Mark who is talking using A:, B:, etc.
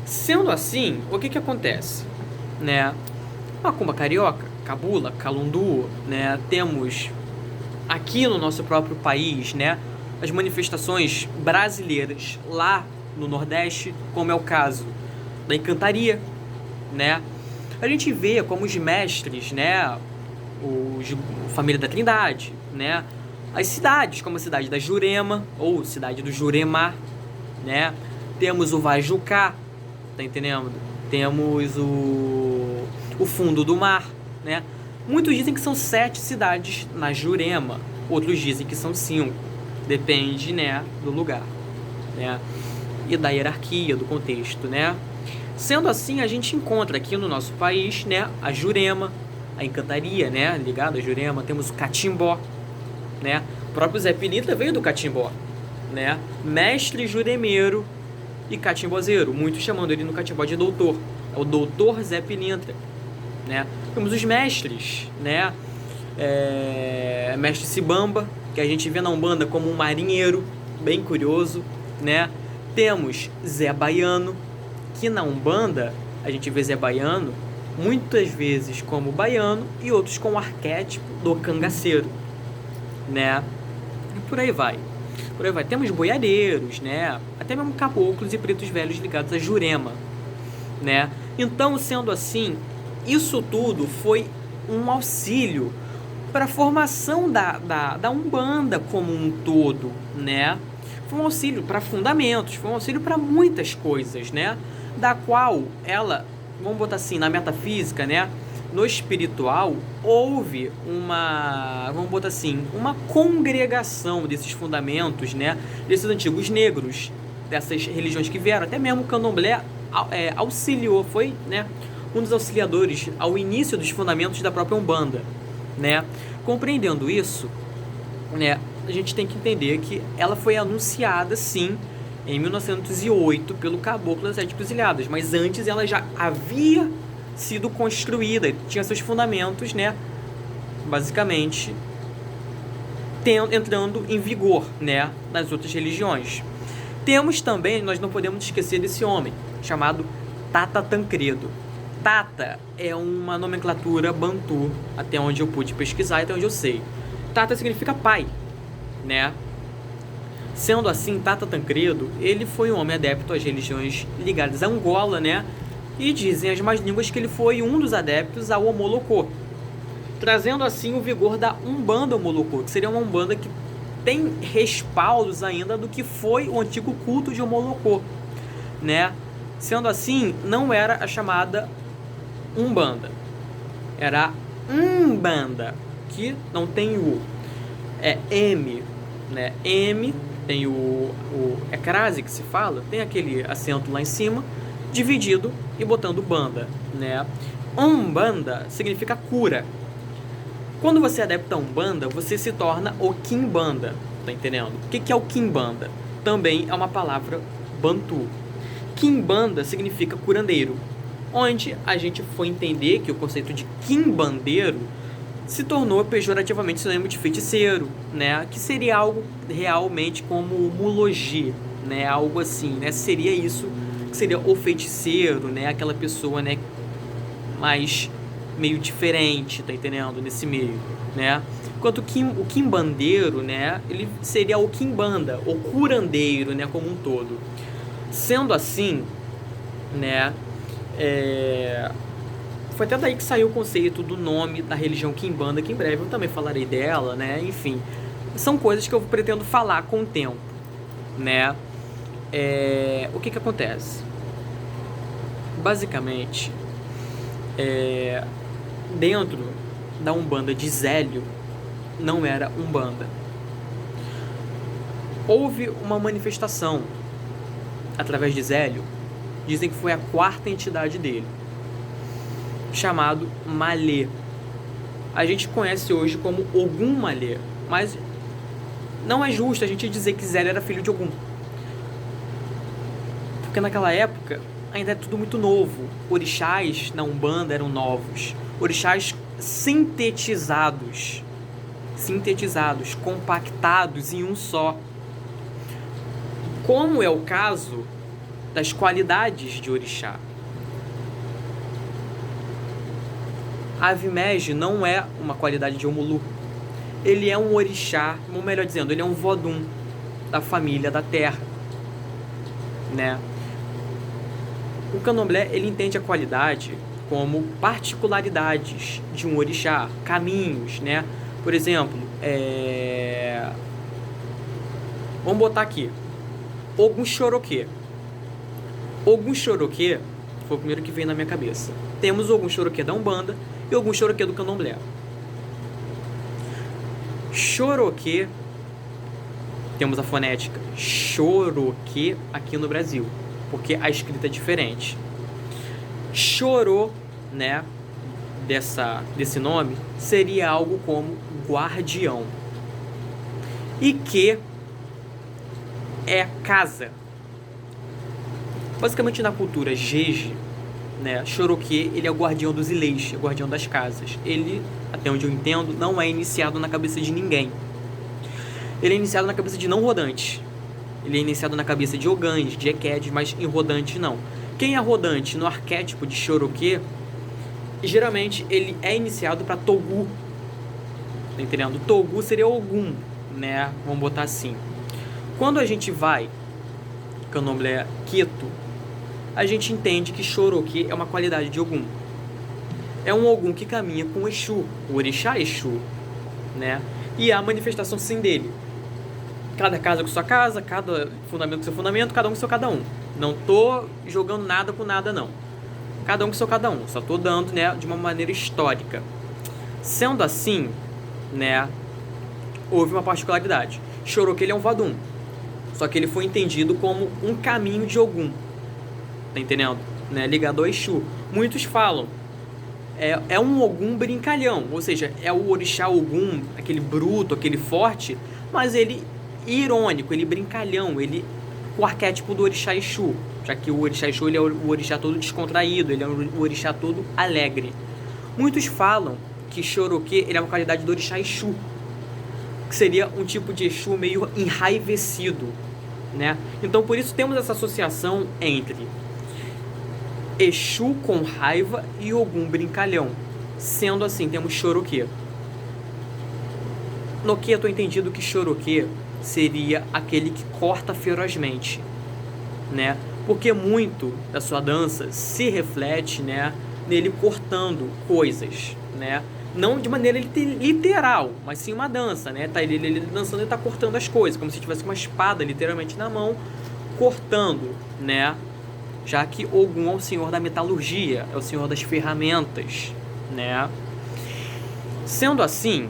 A: Sendo assim, o que acontece? Né? Macumba carioca, cabula, calundu, né? Temos aqui no nosso próprio país, né? As manifestações brasileiras lá no Nordeste, como é o caso da encantaria, né? A gente vê como os mestres, né? Família da Trindade, né? As cidades, como a cidade da Jurema ou cidade do Jurema, né? Temos o Vajucá, tá entendendo? Temos o fundo do mar, né? Muitos dizem que são 7 cidades na Jurema, outros dizem que são 5, depende, né, do lugar, né? E da hierarquia, do contexto, né? Sendo assim, a gente encontra aqui no nosso país, né, a Jurema, a encantaria, né, ligado à Jurema, temos o Catimbó, né? O próprio Zé Pinita veio do Catimbó, né? Mestre juremeiro e catimbozeiro, muitos chamando ele no Catimbó de doutor. É o doutor Zé Pilintra, né? Temos os mestres, né? Mestre Sibamba, que a gente vê na Umbanda como um marinheiro, bem curioso, né? Temos Zé Baiano, que na Umbanda a gente vê Zé Baiano muitas vezes como baiano e outros com o arquétipo do cangaceiro, né? E por aí vai. Por aí vai. Temos boiadeiros, né? Até mesmo caboclos e pretos velhos ligados a Jurema, né? Então, sendo assim, isso tudo foi um auxílio para a formação da Umbanda como um todo, né? Foi um auxílio para fundamentos, foi um auxílio para muitas coisas, né? Da qual ela, vamos botar assim, na metafísica, né? No espiritual, houve vamos botar assim, uma congregação desses fundamentos, né? Desses antigos negros, dessas religiões que vieram, até mesmo o candomblé auxiliou, foi, né, um dos auxiliadores ao início dos fundamentos da própria Umbanda, né? Compreendendo isso, né, a gente tem que entender que ela foi anunciada, sim, em 1908 pelo Caboclo das Sete Encruzilhadas, mas antes ela já havia sido construída, tinha seus fundamentos, né, basicamente entrando em vigor, né, nas outras religiões. Temos também, nós não podemos esquecer desse homem, chamado Tata Tancredo. Tata é uma nomenclatura bantu, até onde eu pude pesquisar e até onde eu sei. Tata significa pai, né? Sendo assim, Tata Tancredo, ele foi um homem adepto às religiões ligadas a Angola, né? E dizem as más línguas que ele foi um dos adeptos ao Omolocô, trazendo assim o vigor da Umbanda Omolocô, que seria uma Umbanda que tem respaldos ainda do que foi o antigo culto de Omolocô, né? Sendo assim, não era a chamada Umbanda, era a Umbanda, que não tem o, é M, né? M tem é crase que se fala, tem aquele acento lá em cima, dividido e botando banda, né? Umbanda significa cura. Quando você adepta a Umbanda, você se torna o Quimbanda, tá entendendo? O que é o Quimbanda? Também é uma palavra bantu. Quimbanda significa curandeiro, onde a gente foi entender que o conceito de quimbandeiro se tornou pejorativamente sinônimo de feiticeiro, né? Que seria algo realmente como mulogia, né? Algo assim, né? Seria isso, que seria o feiticeiro, né? Aquela pessoa, né, mais meio diferente, tá entendendo? Nesse meio, né? Enquanto o quimbandeiro, né, ele seria o quimbanda, o curandeiro, né, como um todo. Sendo assim, né, foi até daí que saiu o conceito do nome da religião Quimbanda, que em breve eu também falarei dela, né? Enfim, são coisas que eu pretendo falar com o tempo, né? O que acontece? Basicamente, dentro da Umbanda de Zélio, não era Umbanda. Houve uma manifestação através de Zélio, dizem que foi a 4ª entidade dele, chamado Malê. A gente conhece hoje como Ogum Malê, mas não é justo a gente dizer que Zélio era filho de Ogum, porque naquela época ainda é tudo muito novo. Orixás na Umbanda eram novos, orixás sintetizados, compactados em um só, como é o caso das qualidades de orixá. Avimege não é uma qualidade de Omulu. Ele é um orixá, ou melhor dizendo, ele é um vodum da família da terra, né? O candomblé, ele entende a qualidade como particularidades de um orixá, caminhos, né? Por exemplo, vamos botar aqui, Ogum Choroquê. Ogum Choroquê foi o primeiro que veio na minha cabeça. Temos Ogum Choroquê da Umbanda e Ogum Choroquê do Candomblé. Choroquê, temos a fonética Choroquê aqui no Brasil, porque a escrita é diferente. Chorô, né, desse nome, seria algo como guardião. E que é casa. Basicamente na cultura Jeje, né, Choroquê, ele é o guardião dos ilês, é o guardião das casas. Ele, até onde eu entendo, não é iniciado na cabeça de ninguém. Ele é iniciado na cabeça de não rodantes. Ele é iniciado na cabeça de ogãs, de equedes, mas em rodante não. Quem é rodante no arquétipo de Choroquê, geralmente ele é iniciado para Togu. Tá entendendo? Togu seria Ogum, né? Vamos botar assim. Quando a gente vai Candomblé Queto, a gente entende que Choroquê é uma qualidade de Ogum. É um Ogum que caminha com Exu, o orixá Exu, né? E a manifestação sim dele. Cada casa com sua casa, cada fundamento com seu fundamento, cada um com seu cada um. Não tô jogando nada com nada, não. Cada um com seu cada um. Só tô dando, né, de uma maneira histórica. Sendo assim, né, houve uma particularidade. Choroquê, ele é um vadum. Só que ele foi entendido como um caminho de Ogum. Tá entendendo? Né, ligado ao Exu. Muitos falam, é um Ogum brincalhão. Ou seja, é o orixá Ogum, aquele bruto, aquele forte, mas ele irônico, ele brincalhão, ele o arquétipo do orixá Exu, já que o orixá Exu, ele é o orixá todo descontraído, ele é o orixá todo alegre. Muitos falam que Choroquê, ele é uma qualidade do orixá Exu, que seria um tipo de Exu meio enraivecido, né? Então por isso temos essa associação entre Exu com raiva e Ogum brincalhão. Sendo assim, temos Choroquê. No que eu tô entendido que Choroquê seria aquele que corta ferozmente, né? Porque muito da sua dança se reflete, né, nele cortando coisas, né? Não de maneira literal, mas sim uma dança, né? Tá ele dançando e tá cortando as coisas, como se tivesse uma espada literalmente na mão, cortando, né? Já que Ogum é o senhor da metalurgia, é o senhor das ferramentas, né? Sendo assim,